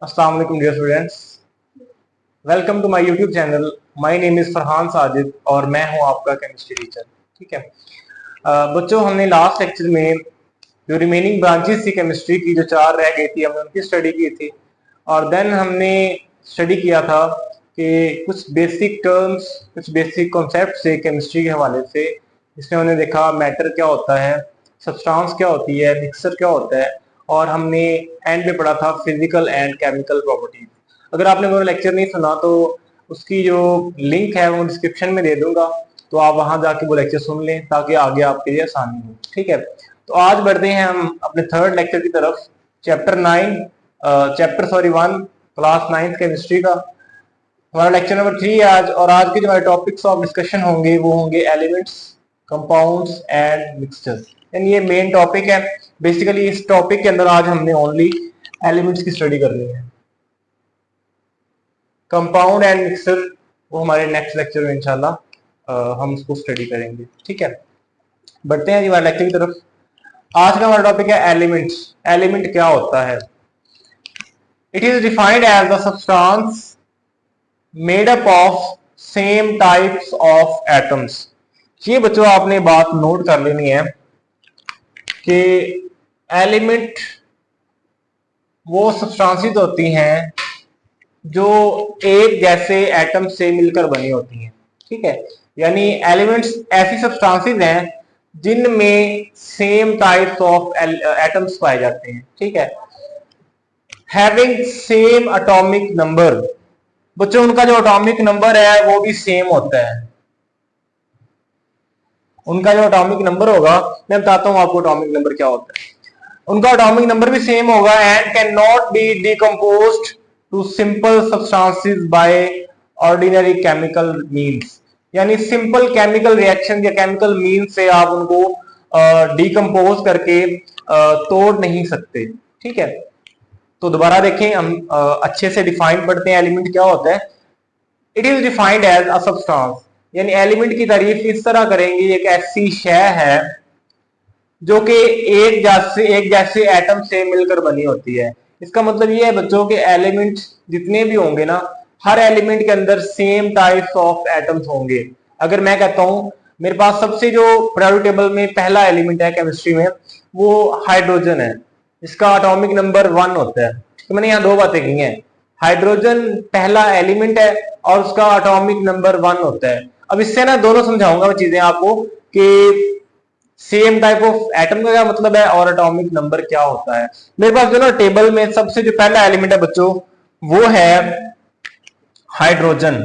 अस्सलाम वालेकुम dear students, welcome to my YouTube channel. My name is Farhan Sajid और मैं हूं आपका केमिस्ट्री टीचर। ठीक है बच्चों, हमने लास्ट लेक्चर में जो रिमेनिंग ब्रांचेस थी केमिस्ट्री की, जो 4 रह गई थी, हमने उनकी स्टडी की थी। और देन हमने स्टडी किया था कि कुछ बेसिक टर्म्स, कुछ बेसिक कॉन्सेप्ट से केमिस्ट्री के हवाले से। इसमें हमने देखा मैटर क्या होता है, सब्सटेंस क्या होती है, मिक्सचर क्या होता है, और हमने एंड में पढ़ा था फिजिकल एंड केमिकल प्रॉपर्टीज। अगर आपने वो लेक्चर नहीं सुना तो उसकी जो लिंक है वो डिस्क्रिप्शन में दे दूंगा, तो आप वहां जाके वो लेक्चर सुन लें ताकि आगे आपके लिए आसानी हो। ठीक है, तो आज बढ़ते हैं हम अपने थर्ड लेक्चर की तरफ। चैप्टर 1 क्लास 9 केमिस्ट्री का हमारा लेक्चर नंबर 3 है आज। और आज के जो हमारे टॉपिक्स ऑफ डिस्कशन होंगे वो होंगे एलिमेंट्स, कंपाउंड्स एंड मिक्सचर्स। यानी ये मेन टॉपिक है। बेसिकली इस टॉपिक के अंदर आज हमने ओनली एलिमेंट्स की स्टडी करनी है। कंपाउंड एंड मिक्सर वो हमारे नेक्स्ट लेक्चर में इंशाल्लाह हम उसको स्टडी करेंगे। ठीक है, बढ़ते हैं जी हमारे लेक्चर की तरफ। आज का हमारा टॉपिक है एलिमेंट्स। एलिमेंट क्या होता है? It is defined as the substance made up of same types of atoms. ये बच्चों आपने बात नोट कर लेनी है कि एलिमेंट वो सब्सटेंसेस होती हैं जो एक जैसे एटम से मिलकर बनी होती हैं। ठीक है, यानी एलिमेंट्स ऐसी सब्सटेंसेस हैं जिनमें सेम टाइप्स ऑफ एटम्स पाए जाते हैं। ठीक है, हैविंग सेम एटॉमिक नंबर। बच्चों, उनका जो एटॉमिक नंबर है वो भी सेम होता है। उनका जो एटॉमिक नंबर होगा, मैं बताता हूं आपको एटॉमिक नंबर क्या होता है। उनका एटॉमिक नंबर भी सेम होगा and can not be decomposed to simple substances by ordinary chemical means. यानी सिंपल केमिकल रिएक्शन या केमिकल मींस से आप उनको डिकम्पोज करके तोड़ नहीं सकते। ठीक है, तो दोबारा देखें, हम अच्छे से डिफाइन पढ़ते हैं एलिमेंट क्या होता है। It is defined as a substance, यानी एलिमेंट की तारीफ इस तरह करेंगे, एक ऐसी शय है जो कि एक जैसे एटम से मिलकर बनी होती है। इसका मतलब ये है बच्चों के एलिमेंट जितने भी होंगे ना, हर एलिमेंट के अंदर सेम टाइप्स ऑफ एटम्स होंगे। अगर मैं कहता हूं मेरे पास सबसे जो पीरियोडिक टेबल में पहला एलिमेंट है केमिस्ट्री में वो हाइड्रोजन है, इसका एटॉमिक नंबर 1 होता है। तो मैंने यहाँ 2 बातें की हैं, हाइड्रोजन पहला एलिमेंट है और उसका एटॉमिक नंबर 1 होता है। अब इससे ना दोनों समझाऊंगा मैं चीजें आपको कि सेम टाइप ऑफ एटम का क्या मतलब है और एटॉमिक नंबर क्या होता है। मेरे पास जो ना टेबल में सबसे जो पहला एलिमेंट है बच्चों वो है हाइड्रोजन।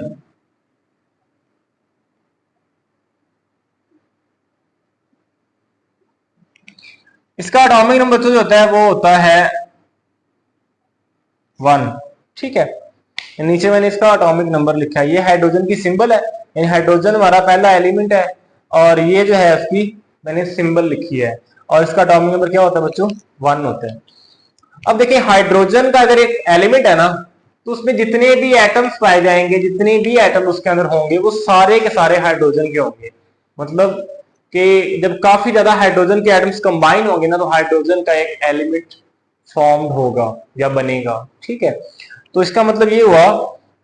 इसका एटॉमिक नंबर बच्चों जो होता है वो होता है 1। ठीक है, नीचे मैंने इसका एटॉमिक नंबर लिखा है, ये हाइड्रोजन की सिंबल है, यानी हाइड्रोजन हमारा पहला एलिमेंट है और ये जो है उसकी मैंने सिंबल लिखी है और इसका एटॉमिक नंबर क्या होता है बच्चों? 1 होता है। अब देखिए, हाइड्रोजन का अगर एक एलिमेंट है ना तो उसमें जितने भी एटम्स पाए जाएंगे, जितने भी एटम उसके अंदर होंगे वो सारे के सारे हाइड्रोजन के होंगे। मतलब कि जब काफी ज्यादा हाइड्रोजन के एटम्स कंबाइन होंगे ना तो हाइड्रोजन का एक एलिमेंट फॉर्म होगा या बनेगा। ठीक है, तो इसका मतलब ये हुआ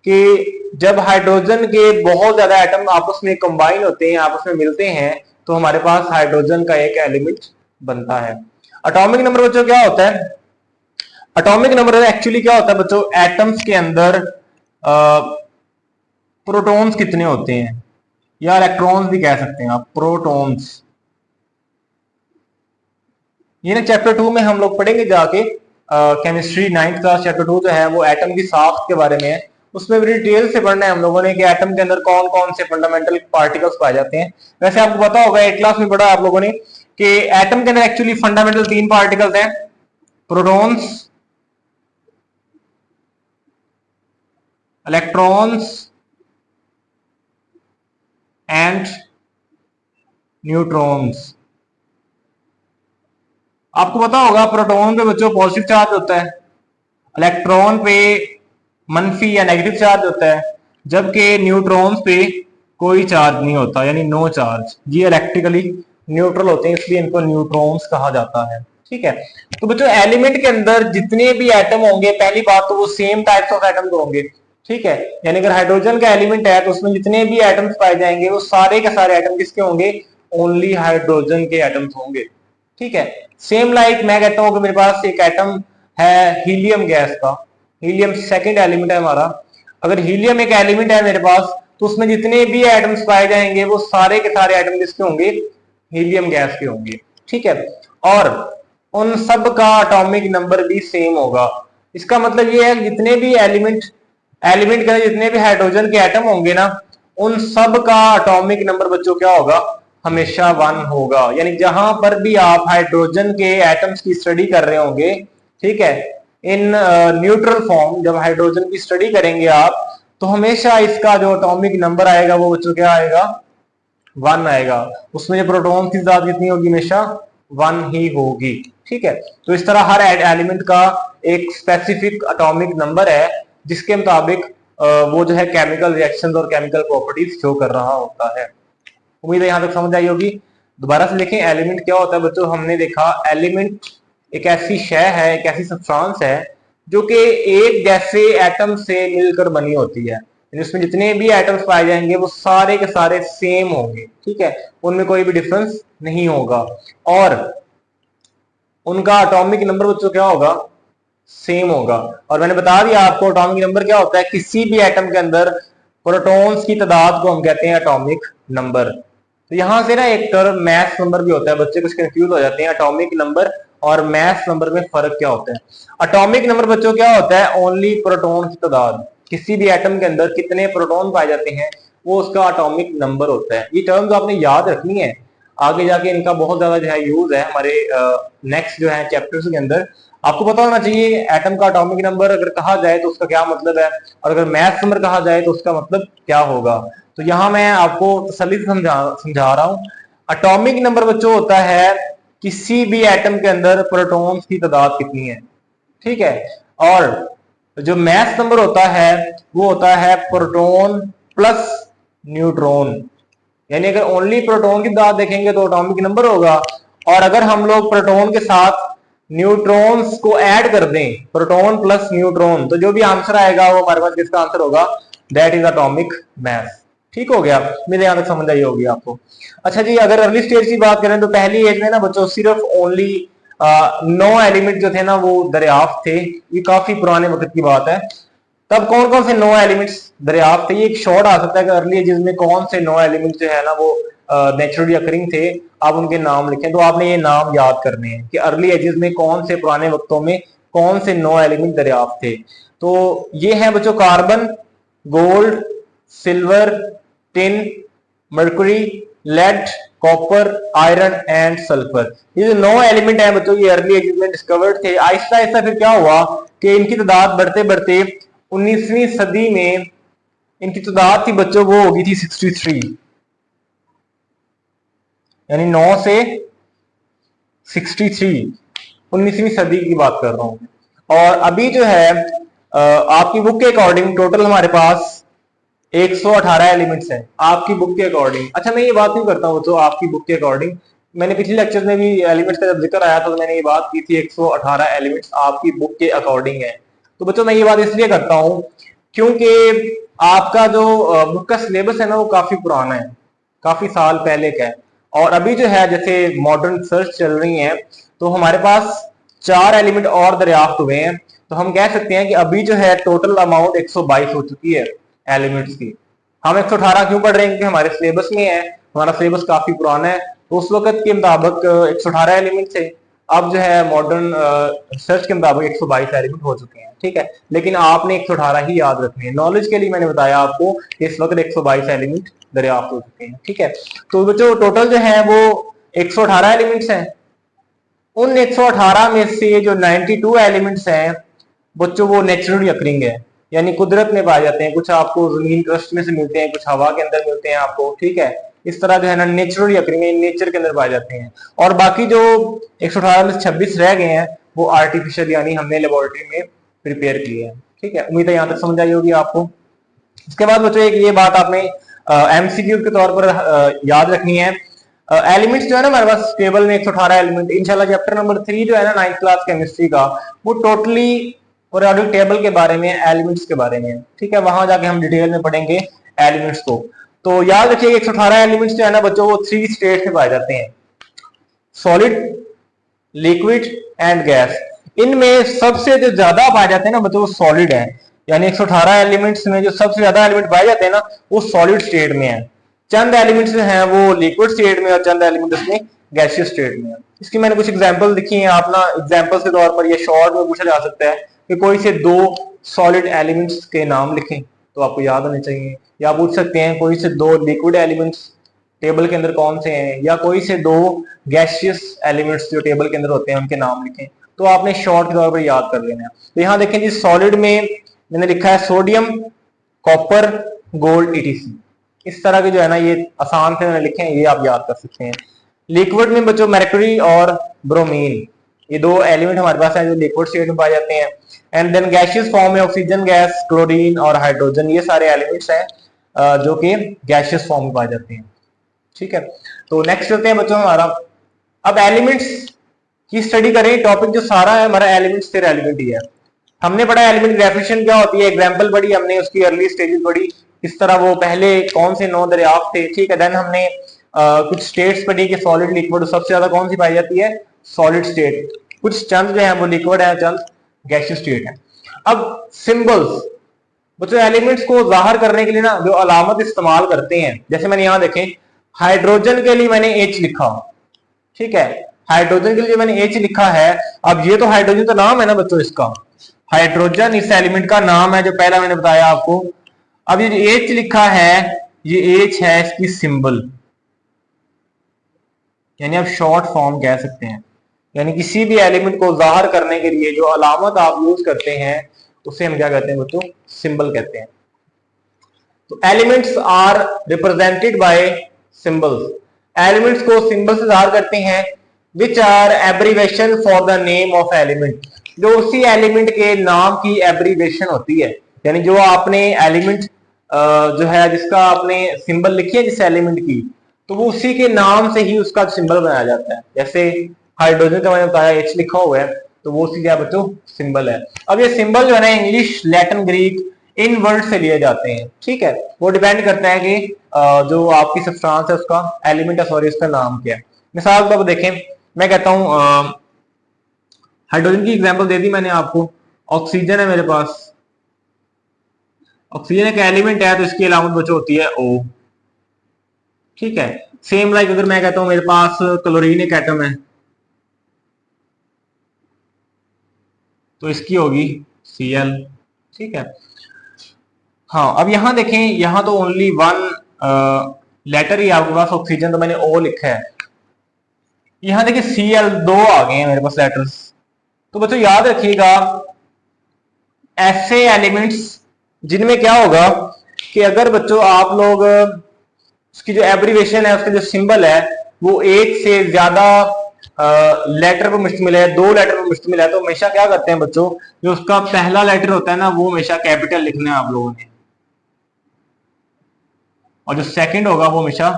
कि जब हाइड्रोजन के बहुत ज्यादा एटम आपस में कंबाइन होते हैं, आपस में मिलते हैं, तो हमारे पास हाइड्रोजन का एक एलिमेंट बनता है। एटॉमिक नंबर बच्चों क्या होता है? एटॉमिक नंबर एक्चुअली क्या होता है बच्चों? एटम्स के अंदर प्रोटॉन्स कितने होते हैं या इलेक्ट्रॉन्स भी कह सकते हैं आप, प्रोटॉन्स। ये ना चैप्टर 2 में हम लोग पढ़ेंगे जाके, केमिस्ट्री 9th क्लास चैप्टर 2 जो है वो एटम की साख्त के बारे में है। उसमें बड़ी डिटेल से पढ़ना है हम लोगों ने कि एटम के अंदर कौन कौन से फंडामेंटल पार्टिकल्स पाए जाते हैं। वैसे आपको पता होगा 8th क्लास में पढ़ा आप लोगों ने कि एटम के अंदर एक्चुअली फंडामेंटल 3 पार्टिकल्स हैं, प्रोटॉन्स, इलेक्ट्रॉन्स एंड न्यूट्रॉन्स। आपको पता होगा प्रोटॉन पे बच्चों पॉजिटिव चार्ज होता है, इलेक्ट्रॉन पे मनफी या नेगेटिव चार्ज होता है, जबकि न्यूट्रॉन्स पे कोई चार्ज नहीं होता, यानी नो चार्ज। ये इलेक्ट्रिकली न्यूट्रल होते हैं, इसलिए इनको न्यूट्रॉन्स कहा जाता है। ठीक है। तो बच्चों एलिमेंट के अंदर जितने भी एटम होंगे, पहली बात तो वो सेम टाइप्स ऑफ एटम होंगे, ठीक है। यानी अगर हाइड्रोजन का एलिमेंट है तो उसमें जितने भी एटम्स पाए जाएंगे वो सारे के सारे एटम किसके होंगे, ओनली हाइड्रोजन के एटम्स होंगे, ठीक है। सेम लाइक मैं कहता हूं कि मेरे पास एक एटम है हीलियम गैस का, हीलियम सेकंड एलिमेंट है हमारा। अगर हीलियम एक एलिमेंट है मेरे पास तो उसमें जितने भी एटम्स पाए जाएंगे वो सारे के सारे एटम किसके होंगे, हीलियम गैस के होंगे, ठीक है। और उन सब का एटॉमिक नंबर भी सेम होगा। इसका मतलब ये है जितने भी एलिमेंट एलिमेंट के अंदर जितने भी हाइड्रोजन के एटम होंगे ना, उन सब का एटॉमिक नंबर बच्चों क्या होगा, हमेशा 1 होगा। यानी जहां पर भी आप हाइड्रोजन के एटम्स की स्टडी कर रहे होंगे, ठीक है, इन न्यूट्रल फॉर्म जब हाइड्रोजन की स्टडी करेंगे आप, तो हमेशा इसका जो एटॉमिक नंबर आएगा वो बच्चों क्या आएगा, 1 आएगा। उसमें जो प्रोटॉन की तादाद कितनी होगी, हमेशा 1 ही होगी, ठीक है। तो इस तरह हर एलिमेंट का एक स्पेसिफिक एटॉमिक नंबर है जिसके मुताबिक वो जो है केमिकल रिएक्शंस और केमिकल प्रॉपर्टीज शो कर रहा होता है। उम्मीद है यहां तक समझ आई होगी। दोबारा से देखें एलिमेंट क्या होता है बच्चों। हमने देखा एलिमेंट एक ऐसी शय है, एक ऐसी सब्सटेंस है जो कि एक जैसे एटम से मिलकर बनी होती है। इसमें जितने भी एटम्स पाए जाएंगे वो सारे के सारे सेम होंगे, ठीक है, उनमें कोई भी डिफरेंस नहीं होगा। और उनका एटॉमिक नंबर बच्चों क्या होगा, सेम होगा। और मैंने बता दिया आपको एटॉमिक नंबर क्या होता है, किसी भी एटम के अंदर प्रोटॉन्स की तादाद को हम कहते हैं एटॉमिक नंबर। तो यहां से ना एक टर्म मैथ नंबर भी होता है, बच्चे कुछ कंफ्यूज हो जाते हैं एटॉमिक नंबर और मैथ नंबर में फर्क क्या होता है। एटॉमिक नंबर बच्चों क्या होता है, ओनली प्रोटॉन की तादाद, किसी भी एटम के अंदर कितने प्रोटॉन पाए जाते हैं वो उसका एटॉमिक नंबर होता है। ये टर्म्स आपने याद रखनी है, आगे जाके इनका बहुत ज्यादा जो है यूज है हमारे नेक्स्ट जो है चैप्टर्स के अंदर। आपको पता होना चाहिए एटम का एटॉमिक नंबर अगर कहा जाए तो उसका क्या मतलब है, और अगर मैथ नंबर कहा जाए तो उसका मतलब क्या होगा। तो यहाँ मैं आपको तसल्ली से समझा रहा हूँ। एटॉमिक नंबर बच्चों होता है किसी भी एटम के अंदर प्रोटॉन्स की तादाद कितनी है, ठीक है। और जो मैथ नंबर होता है वो होता है प्रोटॉन प्लस न्यूट्रॉन। यानी अगर ओनली प्रोटॉन की तादाद देखेंगे तो एटॉमिक नंबर होगा, और अगर हम लोग प्रोटॉन के साथ न्यूट्रॉन्स को ऐड कर दें, प्रोटॉन प्लस न्यूट्रॉन, तो जो भी आंसर आएगा वो हमारे पास किसका आंसर होगा, दैट इज एटॉमिक मास। ठीक हो गया, मेरे यहां तक समझ आई होगी आपको। अच्छा जी, अगर अर्ली स्टेज की बात करें तो पहली एज में ना बच्चों सिर्फ ओनली 9 एलिमेंट जो थे ना वो दरियाफ्त थे। ये काफी पुराने वक्त की बात है। तब कौन कौन से 9 एलिमेंट्स दरियाफ्त थे, ये एक शॉर्ट आ सकता है कि अर्ली एजेस में कौन से 9 एलिमेंट जो है ना वो नेचुरली अकरिंग थे, आप उनके नाम लिखें। तो आपने ये नाम याद करने हैं कि अर्ली एजेस में कौन से, पुराने वक्तों में कौन से 9 एलिमेंट दरियाफ्त थे। तो ये हैं बच्चों carbon, gold, silver, tin, mercury, lead, copper, iron and sulphur. ये जो 9 एलिमेंट हैं बच्चों ये अर्ली एजेस में डिस्कवर्ड थे। आहिस्ता आहिस्ता फिर क्या हुआ कि इनकी तादाद बढ़ते बढ़ते 19वीं सदी में इनकी तादाद थी बच्चों वो होगी थी 63, यानी 9 से 63, 19वीं सदी की बात कर रहा हूं। और अभी जो है आपकी बुक के अकॉर्डिंग टोटल हमारे पास 118 एलिमेंट्स हैं आपकी बुक के अकॉर्डिंग। अच्छा, मैं ये बात नहीं करता हूं तो आपकी बुक के अकॉर्डिंग, मैंने पिछले लेक्चर में भी एलिमेंट्स का जब जिक्र आया था तो मैंने ये बात की थी 118 एलिमेंट्स आपकी बुक के अकॉर्डिंग है। तो बच्चों मैं ये बात इसलिए करता हूं क्योंकि आपका जो बुक का सिलेबस है ना वो काफी पुराना है, काफी साल पहले का है। और अभी जो है जैसे मॉडर्न सर्च चल रही है तो हमारे पास 4 एलिमेंट और दरियाफ्त हुए हैं। तो हम कह सकते हैं कि अभी जो है टोटल अमाउंट 122 हो चुकी है एलिमेंट्स की। हम 118 क्यों पढ़ रहे हैं, क्योंकि हमारे सिलेबस में है, हमारा सिलेबस काफी पुराना है। तो उस वक्त के मुताबिक 118 एलिमेंट थे, अब जो है मॉडर्न सर्च के मुताबिक 122 एलिमेंट हो चुके हैं। ठीक है, लेकिन आपने 118 ही याद रखने हैं। नॉलेज के लिए मैंने बताया आपको कि इस वक्त 122 एलिमेंट दरियाफ्त हो चुके हैं। ठीक है, तो बच्चों टोटल जो है वो 118 एलिमेंट्स हैं। उन 118 में से जो 92 एलिमेंट्स हैं बच्चों वो नेचुरली अकरिंग है, यानी कुदरत में पाए जाते हैं। कुछ आपको जमीन क्रस्ट में से मिलते हैं, कुछ हवा के अंदर मिलते हैं आपको। ठीक है, इस तरह जो है ना नेचुरली अकरिंग है, नेचर के अंदर पाए जाते हैं। और बाकी जो 118 में 26 रह गए हैं वो आर्टिफिशियल, यानी हमने लेबोरेटरी में प्रिपेयर किए हैं। ठीक है, उम्मीद है यहां तक समझ आई होगी आपको। इसके बाद बच्चों एक ये बात आपने एमसीक्यू के तौर पर याद रखनी है। एलिमेंट्स जो है ना हमारे पास टेबल में 118 एलिमेंट, इंशाल्लाह चैप्टर नंबर 3 जो है ना 9th क्लास केमिस्ट्री का, वो टोटली पीरियोडिक टेबल के बारे में, एलिमेंट्स के बारे में है। ठीक है, वहां जाके हम डिटेल में पढ़ेंगे एलिमेंट्स को। तो याद रखिए 118 एलिमेंट्स जो है ना बच्चों, वो 3 स्टेट में पाए जाते हैं, सॉलिड, लिक्विड एंड गैस। इनमें सबसे जो ज्यादा पाए जाते हैं ना बच्चों, वो सॉलिड है। यानी 118 एलिमेंट्स में जो सबसे ज्यादा एलिमेंट पाए जाते हैं ना, वो सॉलिड स्टेट में है। चंद एलिमेंट्स हैं वो लिक्विड स्टेट में और चंद एलिमेंट उसमें गैसियस स्टेट में है। इसकी मैंने कुछ एग्जांपल लिखी हैं, आप ना एग्जांपल्स के तौर पर ये शॉर्ट में पूछा जा सकता है कि कोई से 2 सॉलिड एलिमेंट्स के नाम लिखें, तो आपको याद होने चाहिए। या पूछ सकते हैं कोई से 2 लिक्विड एलिमेंट्स टेबल के अंदर कौन से हैं, या कोई से 2 गैसियस एलिमेंट्स जो टेबल के अंदर होते हैं उनके नाम लिखें, तो आपने शॉर्ट के तौर पर याद कर लेना है। तो यहाँ देखें जी, सॉलिड में मैंने लिखा है सोडियम, कॉपर, गोल्ड, ईटीसी। इस तरह के जो है ना ये आसान से मैंने लिखे हैं, ये आप याद कर सकते हैं। लिक्विड में बच्चों मरकरी और ब्रोमीन, ये 2 एलिमेंट हमारे पास हैं जो लिक्विड स्टेट में पाए जाते हैं। एंड देन गैसियस फॉर्म में ऑक्सीजन गैस, क्लोरीन और हाइड्रोजन, ये सारे एलिमेंट्स हैं जो कि गैसियस फॉर्म में पाए जाते हैं। ठीक है, तो नेक्स्ट चलते हैं बच्चों हमारा, अब एलिमेंट्स की स्टडी करें। टॉपिक जो सारा है हमारा एलिमेंट्स से रेलिवेंट ही है। हमने पढ़ा एलिमेंट ग्रेफिशन क्या होती है, एग्जाम्पल पढ़ी हमने, उसकी अर्ली स्टेजेस पढ़ी, किस तरह वो पहले कौन से 9 दरियाफ्त थे। ठीक है, देन हमने कुछ स्टेट्स पढ़ी कि सॉलिड, लिक्विड, सबसे ज्यादा कौन सी पाई जाती है, सॉलिड स्टेट। कुछ चंद जो है वो लिक्विड है, चंद गैसियस स्टेट है। अब सिंबल्स बच्चों, एलिमेंट्स को जाहिर करने के लिए ना जो अलामत इस्तेमाल करते हैं, जैसे मैंने यहाँ देखें हाइड्रोजन के लिए मैंने H लिखा। ठीक है, हाइड्रोजन के लिए मैंने H लिखा है। अब ये तो हाइड्रोजन का नाम है ना बच्चों, इसका हाइड्रोजन इस एलिमेंट का नाम है जो पहला मैंने बताया आपको। अब ये जो H लिखा है, ये H है इसकी सिंबल, यानी आप शॉर्ट फॉर्म कह सकते हैं। यानी किसी भी एलिमेंट को जाहिर करने के लिए जो अलामत आप यूज करते हैं उसे हम क्या कहते हैं बच्चों, सिंबल कहते हैं। तो elements are represented by symbols, एलिमेंट्स को सिंबल से जाहिर करते हैं, which are abbreviation for the name of element, जो उसी एलिमेंट के नाम की एब्रीवेशन होती है। यानी जो आपने एलिमेंट जो है जिसका आपने सिंबल लिखी है जिस एलिमेंट की, तो वो उसी के नाम से ही उसका सिंबल बनाया जाता है। जैसे हाइड्रोजन का मैंने बताया H लिखा हुआ है, तो वो उसी क्या बच्चों, सिंबल है। अब ये सिंबल जो है ना इंग्लिश, लैटिन, ग्रीक, इन वर्ड से लिए जाते हैं। ठीक है, वो डिपेंड करता है कि जो आपकी सब्सटेंस है उसका, एलिमेंट है सॉरी, उसका नाम क्या है। मिसाल के तौर पर देखें, मैं कहता हूं हाइड्रोजन की एग्जांपल दे दी मैंने आपको, ऑक्सीजन है मेरे पास, ऑक्सीजन एक एलिमेंट है तो इसकी अलामत बच्चों होती है O। ठीक है, सेम लाइक अगर मैं कहता हूं मेरे पास क्लोरीन एक एटम है, तो इसकी होगी Cl। ठीक है, हाँ अब यहां देखें, यहां तो ओनली 1 लेटर ही आपके पास, ऑक्सीजन तो मैंने O लिखा है। यहां देखिए Cl 2 आ गए हैं मेरे पास लेटर्स। तो बच्चों याद रखिएगा, ऐसे एलिमेंट्स जिनमें क्या होगा कि अगर बच्चों आप लोग उसकी जो एब्रीवेशन है, उसका जो सिंबल है, वो एक से ज्यादा लेटर पर मुश्तमिल है, 2 लेटर पर मुश्तमिल है, तो हमेशा क्या करते हैं बच्चों, जो उसका पहला लेटर होता है ना वो हमेशा कैपिटल लिखना है आप लोगों ने, और जो सेकंड होगा वो हमेशा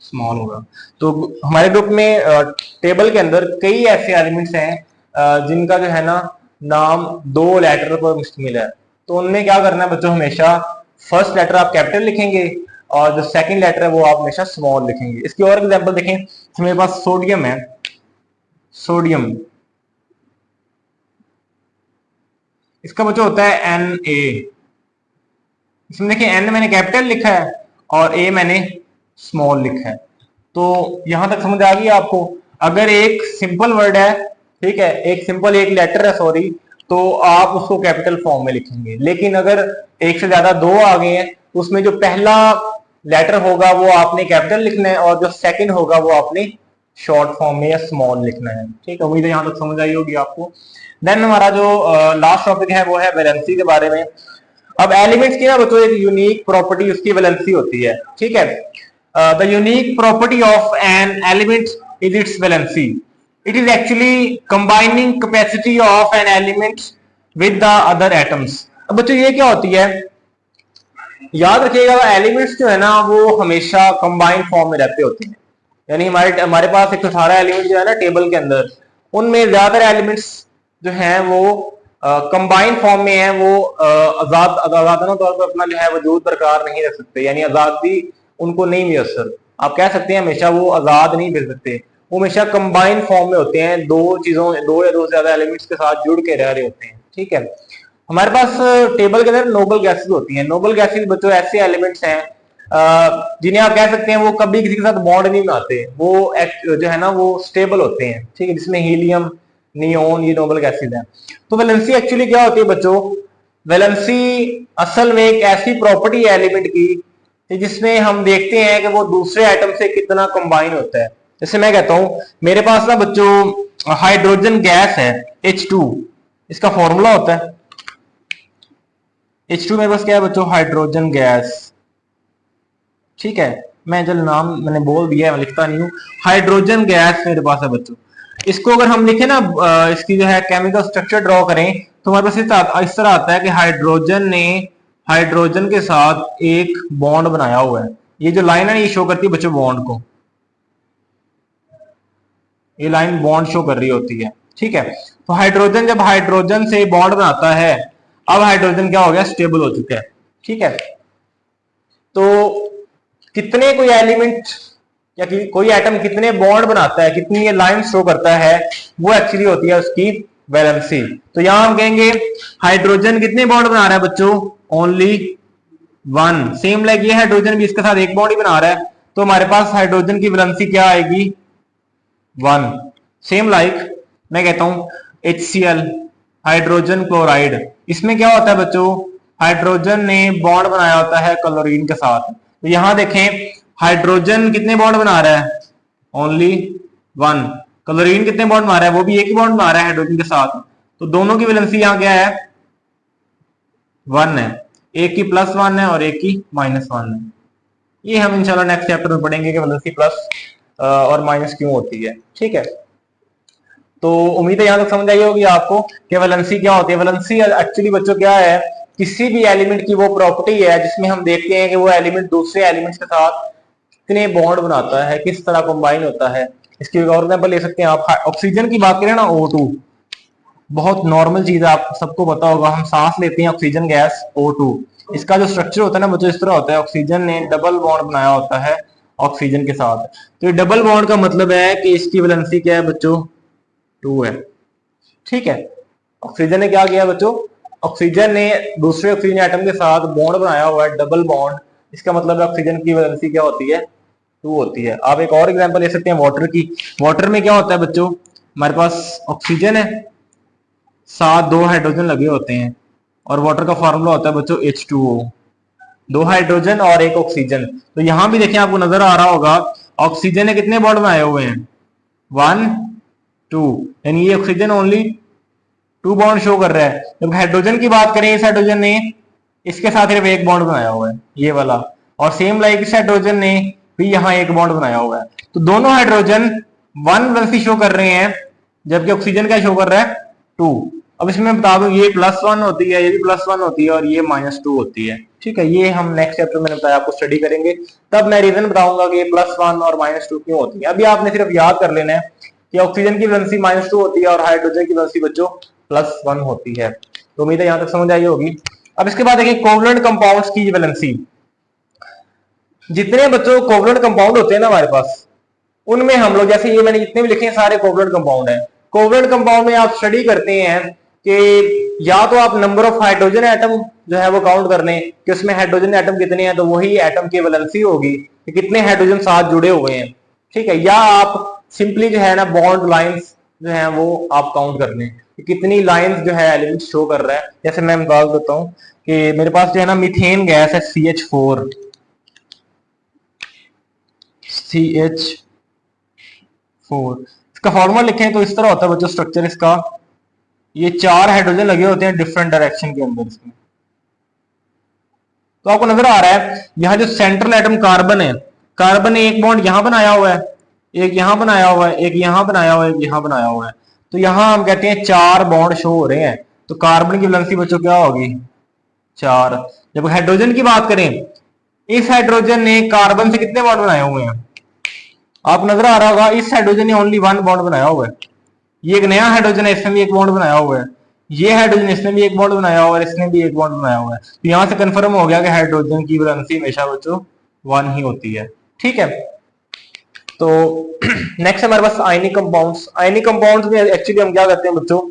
स्मॉल होगा। तो हमारे ग्रुप में टेबल के अंदर कई ऐसे एलिमेंट्स हैं जिनका जो है ना नाम 2 लेटर पर मुश्तमिल है, तो उनमें क्या करना है बच्चों, हमेशा फर्स्ट लेटर आप कैपिटल लिखेंगे और जो सेकंड लेटर है वो आप हमेशा स्मॉल लिखेंगे। इसकी और एग्जांपल देखें, तो मेरे पास सोडियम है, सोडियम इसका बच्चों होता है Na। इसमें देखिए N मैंने कैपिटल लिखा है और A मैंने स्मॉल लिखा है। तो यहां तक समझ आ गई आपको। अगर एक सिंपल वर्ड है, ठीक है, एक सिंपल एक लेटर है सॉरी, तो आप उसको कैपिटल फॉर्म में लिखेंगे। लेकिन अगर एक से ज्यादा 2 आ गए हैं, उसमें जो पहला लेटर होगा वो आपने कैपिटल लिखना है और जो सेकंड होगा वो आपने शॉर्ट फॉर्म में या स्मॉल लिखना है। ठीक है, उम्मीद है यहां तक समझ आई होगी आपको। देन हमारा जो लास्ट टॉपिक है वो है वैलेंसी के बारे में। अब एलिमेंट्स की ना बच्चों एक यूनिक प्रॉपर्टी उसकी वैलेंसी होती है। ठीक है, the unique property of an element is it's valency. It is actually combining capacity of an element with the other atoms. अब बच्चों ये क्या होती है, याद रखिएगा एलिमेंट्स जो है ना वो हमेशा कंबाइंड फॉर्म में रहते होते हैं, यानी हमारे हमारे पास 118 एलिमेंट जो है ना टेबल के अंदर, उनमें ज्यादातर एलिमेंट्स जो हैं वो कंबाइंड फॉर्म में है, वो आजादाना तौर पर अपना जो है वजूद बरकरार नहीं रख सकते, यानी आजादी उनको नहीं मुयसर, आप कह सकते हैं हमेशा वो आजाद नहीं फिर सकते, वो हमेशा कंबाइंड फॉर्म में होते हैं, दो या दो से ज्यादा एलिमेंट्स के साथ जुड़ के रह रहे होते हैं। ठीक है, हमारे पास टेबल के अंदर नोबल गैसेस होती हैं। नोबल गैसेस बच्चों ऐसे एलिमेंट्स हैं जिन्हें आप कह सकते हैं वो कभी किसी के साथ बॉन्ड नहीं बनाते, वो जो है ना वो स्टेबल होते हैं। ठीक है, जिसमें हीलियम, नियोन, ये नोबल गैसेस हैं। तो वैलेंसी एक्चुअली क्या होती है बच्चों, वैलेंसी असल में एक ऐसी प्रॉपर्टी है एलिमेंट की जिसमें हम देखते हैं कि वो दूसरे आइटम से कितना कंबाइन होता है। जैसे मैं कहता हूं मेरे पास ना बच्चों हाइड्रोजन गैस है H2, इसका फॉर्मूला होता है H2, मेरे पास क्या है बच्चों, हाइड्रोजन गैस। ठीक है, मैं जब नाम मैंने बोल दिया है, मैं लिखता नहीं हूं, हाइड्रोजन गैस मेरे पास है बच्चों। इसको अगर हम लिखे ना, इसकी जो है केमिकल स्ट्रक्चर ड्रॉ करें, तो हमारे पास इस तरह आता है कि हाइड्रोजन ने हाइड्रोजन के साथ एक बॉन्ड बनाया हुआ है। ये जो लाइन है ये शो करती है बच्चों बॉन्ड को, ये लाइन बॉन्ड शो कर रही होती है। ठीक है, तो हाइड्रोजन जब हाइड्रोजन से बॉन्ड बनाता है, अब हाइड्रोजन क्या हो गया, स्टेबल हो चुका है। ठीक है, तो कितने कोई एलिमेंट या कोई एटम कितने बॉन्ड बनाता है, कितनी ये लाइन शो करता है, वो एक्चुअली होती है उसकी वैलेंसी। तो यहां हम कहेंगे हाइड्रोजन कितने बॉन्ड बना रहा है बच्चों, ओनली 1। सेम लाइक ये हाइड्रोजन भी इसके साथ एक बॉन्ड ही बना रहा है, तो हमारे पास हाइड्रोजन की वैलेंसी क्या आएगी, 1। सेम लाइक मैं कहता हूं HCl, हाइड्रोजन क्लोराइड, इसमें क्या होता है बच्चों, हाइड्रोजन ने बॉन्ड बनाया होता है क्लोरीन के साथ। तो यहां देखें हाइड्रोजन कितने बॉन्ड बना रहा है, ओनली 1। क्लोरीन कितने बॉन्ड बना रहा है, वो भी एक ही बॉन्ड बना रहा है हाइड्रोजन के साथ। तो दोनों की वैलेंसी यहां क्या है, 1 है। एक की +1 है और एक की -1 है। ये हम इंशाल्लाह नेक्स्ट चैप्टर में पढ़ेंगे कि वैलेंसी प्लस और माइनस क्यों होती है। ठीक है, तो उम्मीद है यहां तक समझ आई होगी आपको कि वैलेंसी क्या होती है। वैलेंसी एक्चुअली बच्चों क्या है, किसी भी एलिमेंट की वो प्रॉपर्टी है जिसमें हम देखते हैं कि वो एलिमेंट दूसरे एलिमेंट्स के साथ कितने बॉन्ड बनाता है, किस तरह कंबाइन होता है। इसकी एक और एग्जांपल ले सकते हैं आप, ऑक्सीजन की बात करें ना, O2 बहुत नॉर्मल चीज है, आप सबको पता होगा, हम सांस लेते हैं ऑक्सीजन गैस O2। इसका जो स्ट्रक्चर होता है ना बच्चों इस तरह होता है, ऑक्सीजन ने डबल बॉन्ड बनाया होता है ऑक्सीजन के साथ। तो ये डबल बॉन्ड का मतलब है कि इसकी वैलेंसी क्या है बच्चों, 2 है। ठीक है, ऑक्सीजन ने क्या किया बच्चों, ऑक्सीजन ने दूसरे ऑक्सीजन एटम के साथ बॉन्ड बनाया हुआ है, डबल बॉन्ड। इसका मतलब है ऑक्सीजन की वैलेंसी क्या होती है, 2 होती है। आप एक और एग्जांपल ले सकते हैं वाटर की। वाटर में क्या होता है बच्चों, हमारे पास ऑक्सीजन है, साथ 2 हाइड्रोजन लगे होते हैं, और वाटर का फॉर्मूला होता है बच्चों H2O, 2 हाइड्रोजन और 1 ऑक्सीजन। तो यहां भी देखें आपको नजर आ रहा होगा ऑक्सीजन ने कितने बॉन्ड बनाए हुए हैं, 1 2, यानी ये ऑक्सीजन ओनली 2 बॉन्ड शो कर रहा है। जब हाइड्रोजन की बात करें, इस हाइड्रोजन ने इसके साथ सिर्फ 1 बॉन्ड बनाया हुआ है, ये वाला, और सेम लाइक इस हाइड्रोजन ने भी यहाँ 1 बॉन्ड बनाया हुआ है। तो दोनों हाइड्रोजन 1 वैलेंसी शो कर रहे हैं, जबकि ऑक्सीजन क्या शो कर रहा है, 2। अब इसमें बता दूं ये +1 होती है, ये भी +1 होती है, और ये -2 होती है। ठीक है, ये हम नेक्स्ट चैप्टर में बताया आपको स्टडी करेंगे, तब मैं रीजन बताऊंगा कि ये +1 और -2 क्यों होती है। अभी आपने सिर्फ याद कर लेना है कि ऑक्सीजन की वैलेंसी -2 होती है और हाइड्रोजन की वैलेंसी बच्चों +1 होती है। तो उम्मीद है यहां तक समझ आई होगी। अब इसके बाद देखिए कोवलेंट कंपाउंड्स की वैलेंसी। जितने बच्चों कोवलेंट कंपाउंड होते हैं ना हमारे पास, उनमें हम लोग जैसे ये मैंने जितने भी लिखे हैं सारे कोवलेंट कंपाउंड है। कोवलेंट कंपाउंड में आप स्टडी करते हैं कि या तो आप नंबर ऑफ हाइड्रोजन एटम जो है वो काउंट कर लें कि उसमें हाइड्रोजन एटम कितने हैं, तो वही एटम की वैलेंसी होगी कि कितने हाइड्रोजन साथ जुड़े हुए हैं। ठीक है, या आप सिंपली जो है ना बॉन्ड लाइंस जो है वो आप काउंट कर लें कि कितनी लाइंस जो है एलिमेंट शो कर रहा है। जैसे मैं बता देता हूं कि मेरे पास जो है ना मीथेन गैस है CH4, इसका फॉर्मूला लिखें तो इस तरह होता है बच्चों स्ट्रक्चर इसका, ये 4 हाइड्रोजन लगे होते हैं डिफरेंट डायरेक्शन के अंदर इसमें। तो आपको नजर आ रहा है यहां जो सेंट्रल एटम कार्बन है, कार्बन ने एक बॉन्ड यहां बनाया हुआ है, एक यहां बनाया हुआ है, एक यहां बनाया हुआ है, एक यहां बनाया हुआ है। तो यहां हम कहते हैं 4 बॉन्ड शो हो रहे हैं। तो कार्बन की वैलेंसी बच्चों क्या होगी, 4। जब हाइड्रोजन की बात करें, इस हाइड्रोजन ने कार्बन से कितने बॉन्ड बनाए हुए हैं? आप नजर आ रहा होगा, इस हाइड्रोजन ने ओनली 1 बॉन्ड बनाया हुआ है। ये एक नया हाइड्रोजन है, इसने भी एक बॉन्ड बनाया हुआ है। ये हाइड्रोजन, इसने भी एक बॉन्ड बनाया हुआ है, इसने भी एक बॉन्ड बनाया हुआ है। तो यहां से कंफर्म हो गया कि हाइड्रोजन की वैलेंसी हमेशा बच्चों 1 ही होती है। ठीक है, तो नेक्स्ट हमारे पास आयनिक कंपाउंड्स। आयनिक कंपाउंड्स में एक्चुअली हम क्या करते हैं बच्चों,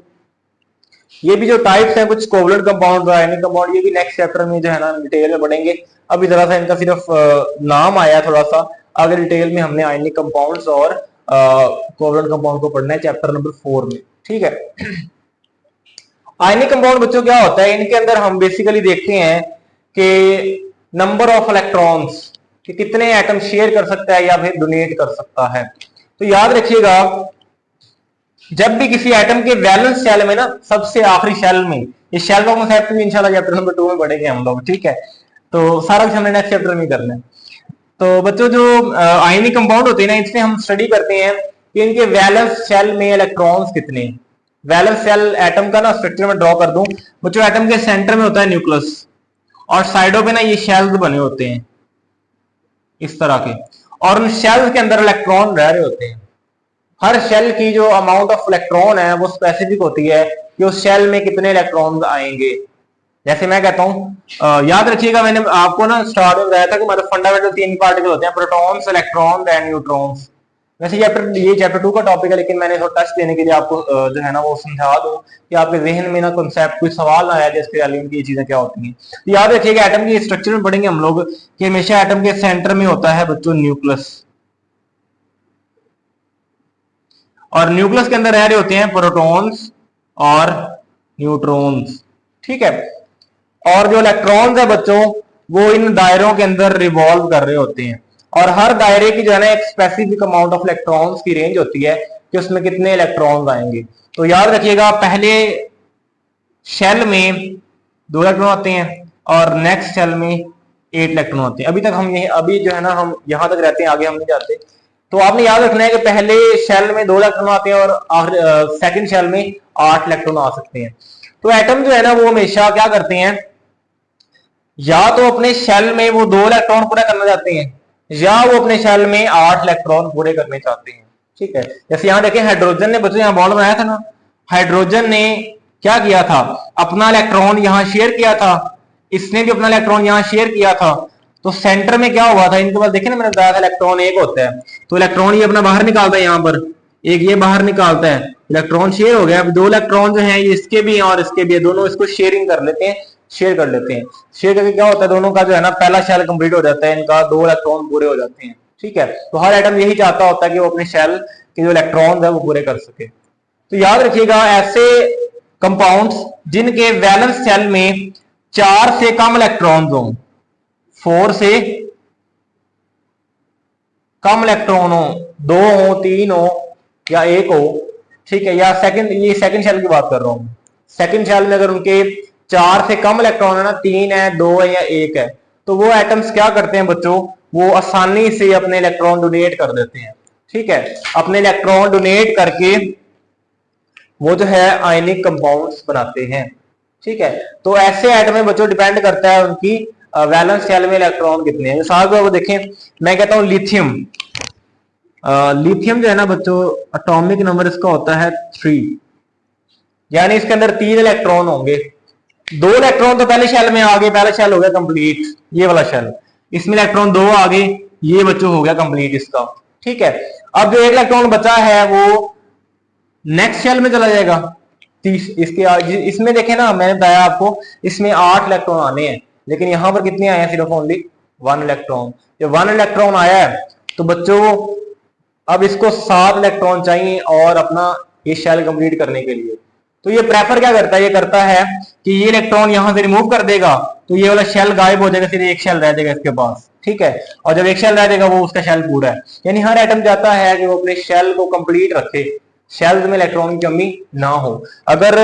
ये भी जो टाइप्स हैं, कुछ कोवलेंट कंपाउंड, आयनिक कंपाउंड, ये भी नेक्स्ट चैप्टर में जो है ना डिटेल में पढ़ेंगे। अभी जरा सा इनका सिर्फ नाम आया थोड़ा सा, आगे डिटेल में हमने आयनिक कंपाउंड्स और कोवलेंट कंपाउंड को पढ़ना है चैप्टर नंबर 4 में। ठीक है, आयनिक कंपाउंड बच्चों क्या होता है, इनके अंदर हम बेसिकली देखते हैं कि नंबर ऑफ इलेक्ट्रॉन्स, कि कितने एटम शेयर कर सकता है या फिर डोनेट कर सकता है। तो याद रखिएगा, जब भी किसी एटम के वैलेंस शेल में ना, सबसे आखिरी शेल में, ये शेल का कॉन्सेप्ट भी इंशाल्लाह चैप्टर नंबर 2 में पढ़ेंगे हम लोग। ठीक है, तो सारा कुछ हमने नेक्स्ट चैप्टर में करना है। तो बच्चों जो आयनिक कंपाउंड होते हैं ना, इसमें हम स्टडी करते हैं कि इनके वैलेंस शेल में इलेक्ट्रॉन्स कितने। वैलेंस शेल एटम का ना स्ट्रक्चर में ड्रॉ कर दूं बच्चों, एटम के सेंटर में होता है न्यूक्लियस, और साइडों पे ना ये शेल्स बने होते हैं इस तरह के, और उन शेल्स के अंदर इलेक्ट्रॉन रह रहे होते हैं। हर शेल की जो अमाउंट ऑफ इलेक्ट्रॉन है वो स्पेसिफिक होती है कि उस शेल में कितने इलेक्ट्रॉन आएंगे। जैसे मैं कहता हूं, याद रखिएगा, मैंने आपको ना स्टार्ट में बताया था कि हमारे फंडामेंटल 3 पार्टिकल होते हैं, प्रोटॉन्स, इलेक्ट्रॉन्स एंड न्यूट्रॉन्स। वैसे ये चैप्टर 2 का टॉपिक है, लेकिन मैंने थोड़ा टच देने के लिए आपको जो है ना वो समझा दूं कि आपके जहन में ना कॉन्सेप्ट कोई सवाल ना आया कि इसके एलिमेंट की ये चीजें क्या होती हैं। तो याद रखिएगा, एटम की स्ट्रक्चर में पढ़ेंगे हम लोग कि हमेशा एटम के सेंटर में होता है बच्चों न्यूक्लियस, और न्यूक्लियस के अंदर रह रहे होते हैं प्रोटॉन्स और न्यूट्रॉन्स। ठीक है, और जो इलेक्ट्रॉन्स है बच्चों, वो इन दायरों के अंदर रिवॉल्व कर रहे होते हैं, और हर दायरे की जो है ना एक स्पेसिफिक अमाउंट ऑफ इलेक्ट्रॉन्स की रेंज होती है कि उसमें कितने इलेक्ट्रॉन्स आएंगे। तो याद रखिएगा, पहले शेल में 2 इलेक्ट्रॉन आते हैं और नेक्स्ट शेल में 8 इलेक्ट्रॉन आते हैं। अभी तक हम अभी जो है ना हम यहां तक रहते हैं, आगे हम नहीं जाते। तो आपने याद रखना है कि पहले शेल में 2 इलेक्ट्रॉन आते हैं और सेकंड शेल में 8 इलेक्ट्रॉन आ सकते हैं। तो एटम जो है ना वो हमेशा क्या करते हैं, या तो अपने शेल में वो 2 इलेक्ट्रॉन पूरा करना चाहते हैं, या वो अपने शेल में 8 इलेक्ट्रॉन पूरे करने चाहते हैं। ठीक है, जैसे यहां देखें, हाइड्रोजन ने बच्चों यहां बॉन्ड बनाया था ना, हाइड्रोजन ने क्या किया था, अपना इलेक्ट्रॉन यहां शेयर किया था, इसने भी अपना इलेक्ट्रॉन यहां शेयर किया था। तो सेंटर में क्या हुआ था, इनके पास देखे ना, मैंने बताया था इलेक्ट्रॉन एक होता है, तो इलेक्ट्रॉन ये अपना बाहर निकालता है, यहां पर एक ये बाहर निकालता है, इलेक्ट्रॉन शेयर हो गया। अब 2 इलेक्ट्रॉन जो है ये इसके भी हैं और इसके भी है, दोनों इसको शेयरिंग कर लेते हैं, शेयर कर लेते हैं। शेयर करके क्या होता है, दोनों का जो है ना पहला शेल कंप्लीट हो जाता है, इनका 2 इलेक्ट्रॉन पूरे हो जाते हैं। ठीक है, तो हर एटम यही चाहता होता है कि वो अपने शेल के जो इलेक्ट्रॉन है वो पूरे कर सके। तो याद रखिएगा, ऐसे कंपाउंड्स जिनके वैलेंस शेल में 4 से कम इलेक्ट्रॉन हो, 4 से कम इलेक्ट्रॉन हो, 2 हो, 3 हो या 1 हो, ठीक है, या ये सेकंड शेल की बात कर रहा हूं। सेकंड शेल में अगर उनके 4 से कम इलेक्ट्रॉन है ना, 3 है, 2 है या 1 है, तो वो एटम्स क्या करते हैं बच्चों, वो आसानी से अपने इलेक्ट्रॉन डोनेट कर देते हैं। ठीक है, अपने इलेक्ट्रॉन डोनेट करके वो जो है आयनिक कंपाउंड्स बनाते हैं। ठीक है, तो ऐसे एटम में बच्चों डिपेंड करता है उनकी वैलेंस शेल में इलेक्ट्रॉन कितने हैं। मिसाल को देखें, मैं कहता हूं लिथियम, लिथियम जो है ना बच्चों, एटॉमिक नंबर इसका होता है 3, यानी इसके अंदर 3 इलेक्ट्रॉन होंगे। 2 इलेक्ट्रॉन तो पहले शेल में आ गए, पहला शेल हो गया कंप्लीट, ये वाला शेल, इसमें इलेक्ट्रॉन 2 आ गए, ये बच्चों हो गया कंप्लीट इसका। ठीक है, अब जो 1 इलेक्ट्रॉन बचा है वो नेक्स्ट शेल में चला जाएगा। इसमें देखें ना, मैंने बताया आपको, इसमें 8 इलेक्ट्रॉन आने हैं, लेकिन यहां पर कितने आए हैं, सिर्फ ओनली 1 इलेक्ट्रॉन। जब 1 इलेक्ट्रॉन आया है तो बच्चों अब इसको 7 इलेक्ट्रॉन चाहिए और अपना ये शेल कंप्लीट करने के लिए। तो ये प्रेफर क्या करता है, ये करता है कि ये इलेक्ट्रॉन यहां से रिमूव कर देगा, तो ये वाला शेल गायब हो जाएगा, सिर्फ एक शेल रह जाएगा इसके पास। ठीक है, और जब एक शेल रह जाएगा वो उसका शेल पूरा है। यानी हर एटम चाहता है कि वो अपने शेल को कंप्लीट रखे, शेल्स में इलेक्ट्रॉन की कमी ना हो। अगर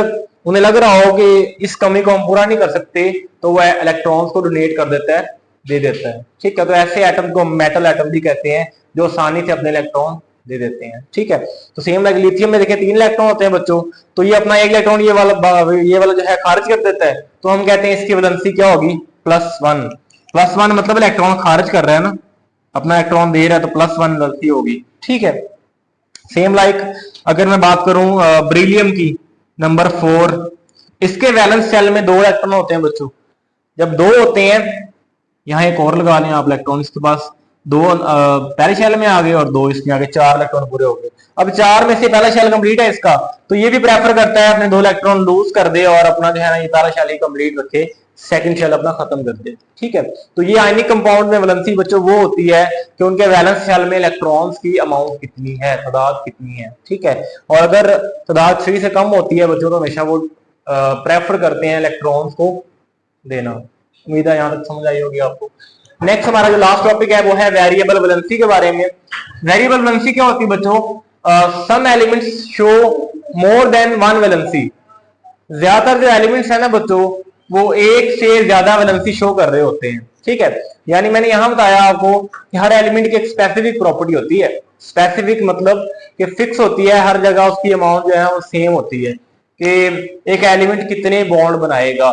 उन्हें लग रहा हो कि इस कमी को हम पूरा नहीं कर सकते, तो वह इलेक्ट्रॉन्स को डोनेट कर देता है, दे देता है। ठीक है, तो ऐसे एटम को मेटल एटम भी कहते हैं, जो आसानी से अपने इलेक्ट्रॉन दे देते हैं। ठीक है, तो सेम लाइक लिथियम में देखिए 3 इलेक्ट्रॉन होते हैं बच्चों, तो ये अपना 1 इलेक्ट्रॉन ये वाला जो है खारिज कर देता है, तो हम कहते हैं इसकी वैलेंसी क्या होगी, +1, +1 मतलब इलेक्ट्रॉन खारिज कर रहा है ना, अपना इलेक्ट्रॉन दे रहा है तो +1 गलती होगी, ठीक है। सेम लाइक अगर मैं बात करूं ब्रिलियम की, नंबर 4, इसके वैलेंस शेल में 2 इलेक्ट्रॉन होते हैं बच्चों। जब 2 होते हैं, यहां एक और लगा लें आप इलेक्ट्रॉन, इसके पास 2 पहले शेल में आ गए और 2 इसमें आ गए, 4 इलेक्ट्रॉन पूरे हो गए। अब 4 में से पहला शेल कंप्लीट है इसका, तो ये भी प्रेफर करता है अपने 2 इलेक्ट्रॉन लूज कर दे और अपना जो है ना ये पहला शेल ही कंप्लीट रखे, सेकंड शेल अपना खत्म कर दे, ठीक है। तो ये आयनिक कंपाउंड में वैलेंसी बच्चों वो होती है कि उनके वैलेंस शेल में इलेक्ट्रॉन्स की अमाउंट कितनी है, तादाद कितनी है, ठीक है। और अगर तादाद 3 से कम होती है बच्चों तो हमेशा वो प्रेफर करते हैं इलेक्ट्रॉन्स को देना। उम्मीद है यहां तक समझ आई होगी आपको। नेक्स्ट हमारा जो लास्ट टॉपिक है वो है वेरिएबल वैलेंसी के बारे में। वेरिएबल वैलेंसी क्या होती है बच्चों? Some elements show more than one valency. ज्यादातर जो एलिमेंट्स है ना बच्चों वो एक से ज्यादा वैलेंसी शो कर रहे होते हैं, ठीक है। यानी मैंने यहां बताया आपको कि हर एलिमेंट की एक स्पेसिफिक प्रॉपर्टी होती है। स्पेसिफिक मतलब कि फिक्स होती है, हर जगह उसकी अमाउंट जो है वो सेम होती है कि एक एलिमेंट कितने बॉन्ड बनाएगा।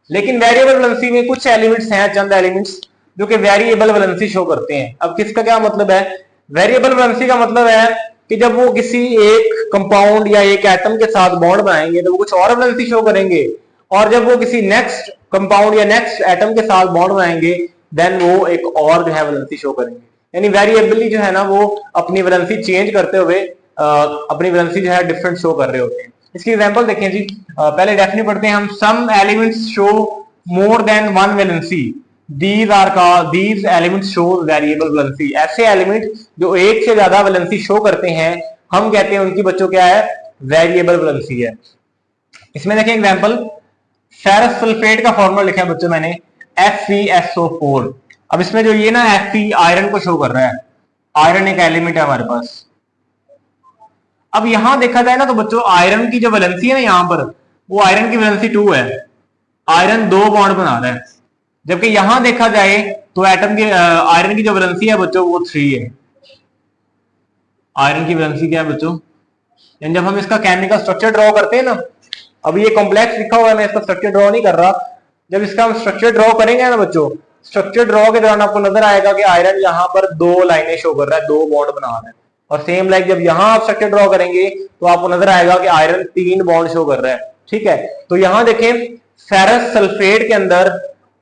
लेकिन वेरिएबल वैलेंसी में कुछ एलिमेंट्स हैं, चंद एलिमेंट्स जो कि वेरिएबल वैलेंसी शो करते हैं। अब किसका क्या मतलब है? वेरिएबल वैलेंसी का मतलब है कि जब वो किसी एक कंपाउंड या एक एटम के साथ बॉन्ड बनाएंगे तो वो कुछ और वैलेंसी शो करेंगे, और जब वो किसी नेक्स्ट कंपाउंड या नेक्स्ट एटम के साथ बॉन्ड बनाएंगे देन वो एक और जो है वैलेंसी शो करेंगे। यानी वेरिएबली जो है ना वो अपनी वैलेंसी चेंज करते हुए अपनी वैलेंसी जो है डिफरेंट शो कर रहे होते हैं। इसकी एग्जांपल देखें जी, पहले डेफिनेट पढ़ते हैं हम। Some elements show more than one valency, these elements show variable valency। ऐसे एलिमेंट जो एक से ज्यादा वैलेंसी शो करते हैं हम कहते हैं उनकी बच्चों क्या है? वेरिएबल वैलेंसी है। इसमें देखें एग्जांपल, फेरस सल्फेट का फॉर्मूला लिखा है बच्चों मैंने FeSO4। अब इसमें जो ये ना Fe आयरन को शो कर रहा है, आयरन एक एलिमेंट है हमारे पास। अब यहां देखा जाए ना तो बच्चों आयरन की जो वैलेंसी है ना यहां पर, वो आयरन की वैलेंसी 2 है, आयरन 2 बॉन्ड बना रहा है। जबकि यहां देखा जाए तो एटम के आयरन की जो वैलेंसी है बच्चों वो 3 है। आयरन की वैलेंसी क्या है बच्चों? यानी जब हम इसका केमिकल स्ट्रक्चर ड्रॉ करते हैं ना, अब ये कॉम्प्लेक्स लिखा हुआ है, मैं इसका स्ट्रक्चर ड्रॉ नहीं कर रहा। जब इसका हम स्ट्रक्चर ड्रॉ करेंगे ना बच्चों, स्ट्रक्चर ड्रॉ के दौरान आपको नजर आएगा कि आयरन यहाँ पर 2 लाइनें शो कर रहा है, 2 बॉन्ड बना रहा है। और सेम लाइक जब यहां आप स्ट्रक्चर ड्रॉ करेंगे तो आपको नजर आएगा कि आयरन 3 बॉन्ड शो कर रहा है, ठीक है। तो यहां देखें फेरस सल्फेट के अंदर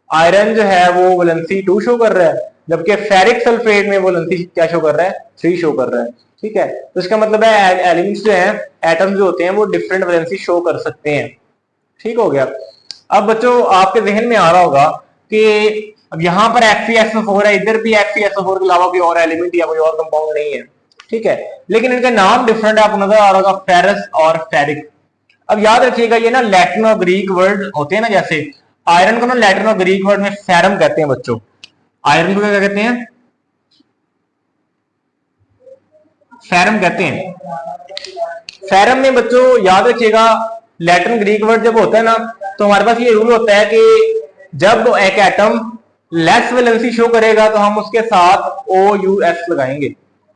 आयरन जो है वो वैलेंसी 2 शो कर रहा है, जबकि फेरिक सल्फेट में वैलेंसी क्या शो कर रहा है? 3 शो कर रहा है, ठीक है। तो इसका मतलब है एलिमेंट्स जो हैं, एटम्स जो होते हैं वो डिफरेंट वैलेंसी शो कर सकते हैं, ठीक हो गया। अब बच्चों आपके जहन में आ रहा होगा कि अब यहां पर FeSO4 है, इधर भी FeSO4 के अलावा कोई और एलिमेंट या कोई और कंपाउंड नहीं है, ठीक है। लेकिन इनका नाम डिफरेंट है, आपको नजर आ रहा होगा, फेरस और फेरिक। अब याद रखिएगा ये ना लैटिन और ग्रीक वर्ड होते हैं ना, जैसे आयरन को ना लैटिन और ग्रीक वर्ड में फेरम कहते हैं बच्चों। आयरन को क्या कहते हैं? फेरम कहते हैं। फेरम में बच्चों याद रखिएगा लैटिन ग्रीक वर्ड जब होता है ना तो हमारे पास ये रूल होता है कि जब एक एटम लेस वैलेंसी शो करेगा तो हम उसके साथ OUS लगाएंगे।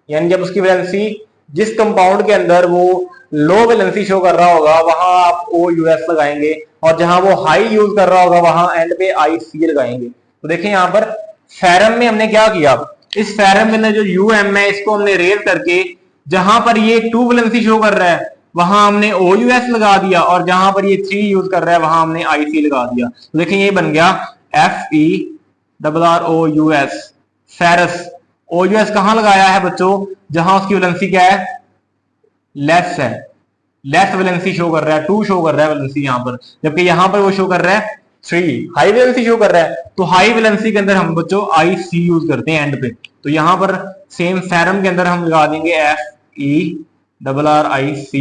यानी जब उसकी वैलेंसी जिस कंपाउंड के अंदर वो लो वैलेंसी शो कर रहा होगा वहां आप OUS लगाएंगे, और जहां वो हाई यूज कर रहा होगा वहां एंड पे IC लगाएंगे। तो देखिए यहां पर फेरम में हमने क्या किया, इस फेरम के अंदर जो UM है इसको हमने रेज करके जहां पर ये 2 वैलेंसी शो कर रहा है वहां हमने OUS लगा दिया, और जहां पर ये 3 यूज कर रहा है वहां हमने IC लगा दिया। तो देखिए ये बन गया FeRROUS, फेरस। OUS कहां लगाया है बच्चों? जहां उसकी वैलेंसी क्या है? लेस है, लेस वैलेंसी शो कर रहा है, 2 शो कर रहा है वैलेंसी यहां पर, जबकि यहां पर वो शो कर रहा है 3, हाई वैलेंसी शो कर रहा है। तो हाई वैलेंसी के अंदर हम बच्चों IC यूज करते हैं एंड पे। तो यहां पर सेम फेरम के अंदर हम लगा देंगे FeRRIC।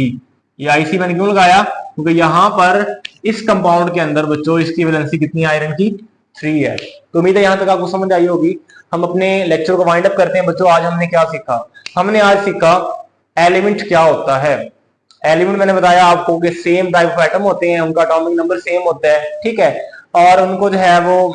ये IC मैंने क्यों लगाया? क्योंकि यहां पर इस कंपाउंड के अंदर बच्चों इसकी वैलेंसी कितनी आयरन की? 3 है। तो उम्मीद है यहां तक आपको समझ आई होगी। हम अपने लेक्चर को वाइंड अप करते हैं बच्चों। आज हमने क्या सीखा? हमने आज सीखा एलिमेंट क्या होता है। एलिमेंट मैंने बताया आपको कि सेम टाइप ऑफ एटम होते हैं, उनका एटॉमिक नंबर सेम होता है, ठीक है, और उनको जो है वो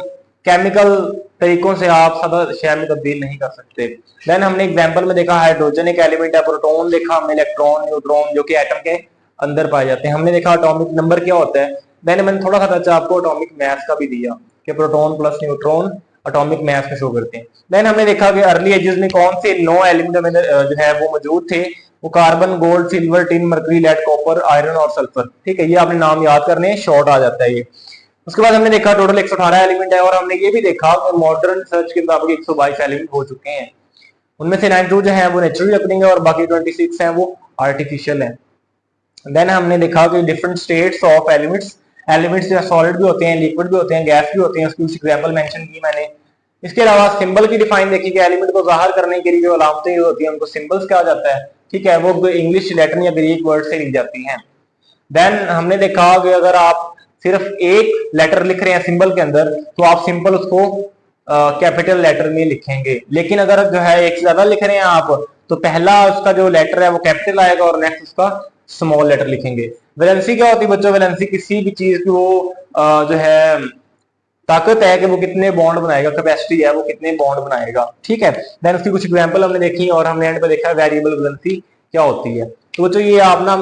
केमिकल तरीकों से आप सदा शेयर में तब्दील नहीं कर सकते। देन हमने एग्जांपल में देखा हाइड्रोजन एक एलिमेंट है, प्रोटॉन देखा हमने, इलेक्ट्रॉन, न्यूट्रॉन जो कि एटम के अंदर पाए जाते हैं। हमने देखा एटॉमिक नंबर क्या होता है। देन मैंने थोड़ा सा टच आपको एटॉमिक मास का भी दिया। कि proton plus neutron atomic mass में शो करते हैं। देन हमने देखा कि अर्ली एजेस में कौन से 9 एलिमेंट में जो है वो मौजूद थे, वो carbon, gold, silver, tin, mercury, lead, copper, iron और सल्फर। ठीक है, ये आपने नाम याद करने हैं, शॉर्ट आ जाता है ये। उसके बाद हमने देखा टोटल 118 एलिमेंट है, और हमने ये भी देखा कि मॉडर्न सर्च के मुताबिक 122 एलिमेंट हो चुके हैं। उनमें से 92 जो है वो नेचुरली अकरिंग है और बाकी 26 है वो आर्टिफिशियल है। देन हमने देखा कि different states of elements, elements जो सॉलिड भी होते हैं, लिक्विड भी होते हैं, गैस भी होते हैं, उसकी कुछ एग्जांपल मेंशन की मैंने। इसके अलावा सिंबल की डिफाइन देखी कि एलिमेंट को जाहिर करने के लिए जो अलामतें होती हैं उनको सिंबल्स कहा जाता है। ठीक है, वो इंग्लिश, लैटिन या ग्रीक वर्ड से लिखी जाती हैं। देन हमने देखा कि अगर आप सिर्फ एक लेटर लिख रहे हैं सिंबल के अंदर, तो आप सिंपल उसको कैपिटल लेटर में लिखेंगे। लेकिन अगर जो है एक से ज्यादा लिख रहे हैं आप, तो पहला उसका जो लेटर है वो कैपिटल आएगा और नेक्स्ट उसका स्मॉल लेटर लिखेंगे। वैलेंसी क्या होती है बच्चों? वैलेंसी किसी भी चीज की वो जो है ताकत है कि वो कितने बॉन्ड बनाएगा, कैपेसिटी है वो कितने बॉन्ड बनाएगा। ठीक है, देन उसकी कुछ एग्जांपल हमने देखी और हमने एंड पे देखा वेरिएबल वैलेंसी क्या होती है। तो बच्चों ये आप ना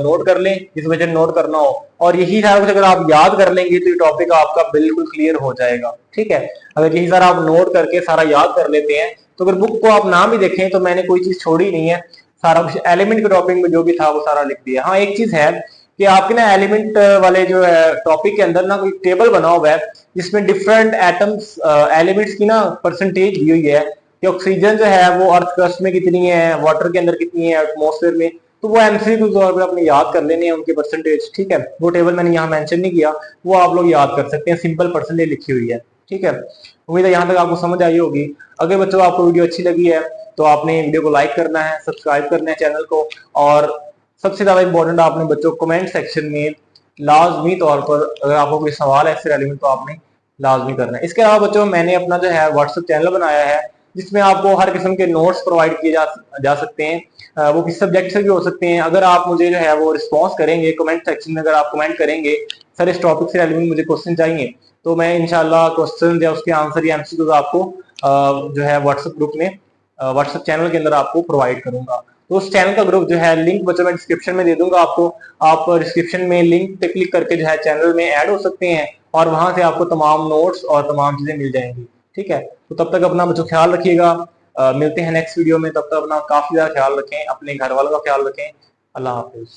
नोट कर लें, जिस वजह से नोट करना हो, और यही सारा कुछ अगर आप याद कर लेंगे तो ये टॉपिक आपका बिल्कुल क्लियर हो जाएगा। ठीक है, अगर यही सारा आप नोट करके सारा याद कर लेते हैं, तो अगर बुक को आप ना भी देखें तो मैंने कोई चीज छोड़ी नहीं है, सारा कुछ एलिमेंट के टॉपिक में जो भी था वो सारा लिख दिया। हाँ, एक चीज है कि आपके ना एलिमेंट वाले जो है टॉपिक के अंदर ना कोई टेबल बना हुआ है जिसमें डिफरेंट एटम्स, एलिमेंट्स की ना परसेंटेज दी हुई है कि ऑक्सीजन जो है वो अर्थ क्रस्ट में कितनी है, वाटर के अंदर कितनी है, एटमॉस्फेयर में। तो वो एमसीक्यू के तौर पर अपने याद कर लेने हैं उनके परसेंटेज। ठीक है, वो टेबल मैंने यहाँ मेंशन नहीं किया, वो आप लोग याद कर सकते हैं, सिंपल परसेंटेज लिखी हुई है। ठीक है, उम्मीद है यहाँ तक आपको समझ आई होगी। अगर बच्चों आपको वीडियो अच्छी लगी है तो आपने वीडियो को लाइक करना है, सब्सक्राइब करना है चैनल को, और सबसे ज्यादा इंपॉर्टेंट आपने बच्चों कमेंट सेक्शन में लाजमी तौर पर अगर आपको कोई सवाल है इससे रिलेवेंट तो आपने लाजमी करना है। इसके अलावा बच्चों मैंने अपना जो है व्हाट्सएप चैनल बनाया है जिसमें आपको हर किस्म के नोट्स प्रोवाइड किए जा सकते हैं। वो किस सब्जेक्ट से भी हो सकते हैं। अगर आप मुझे जो है वो रिस्पॉन्स करेंगे कमेंट सेक्शन में, अगर आप कमेंट करेंगे सर इस टॉपिक से रिलेवेंट मुझे क्वेश्चन चाहिए, तो मैं इंशाल्लाह क्वेश्चन या उसके आंसर या एमसीक्यूज आपको जो है व्हाट्सएप ग्रुप में, व्हाट्सएप चैनल के अंदर आपको प्रोवाइड करूंगा। तो उस चैनल का ग्रुप जो है लिंक बच्चों मैं डिस्क्रिप्शन में दे दूंगा आपको। आप डिस्क्रिप्शन में लिंक पे क्लिक करके जो है चैनल में ऐड हो सकते हैं और वहां से आपको तमाम नोट्स और तमाम चीजें मिल जाएंगी। ठीक है, तो तब तक अपना बच्चों ख्याल रखिएगा। मिलते हैं नेक्स्ट वीडियो में, तब तक अपना काफी ज्यादा ख्याल रखें, अपने घर वालों का ख्याल रखें। अल्लाह हाफिज।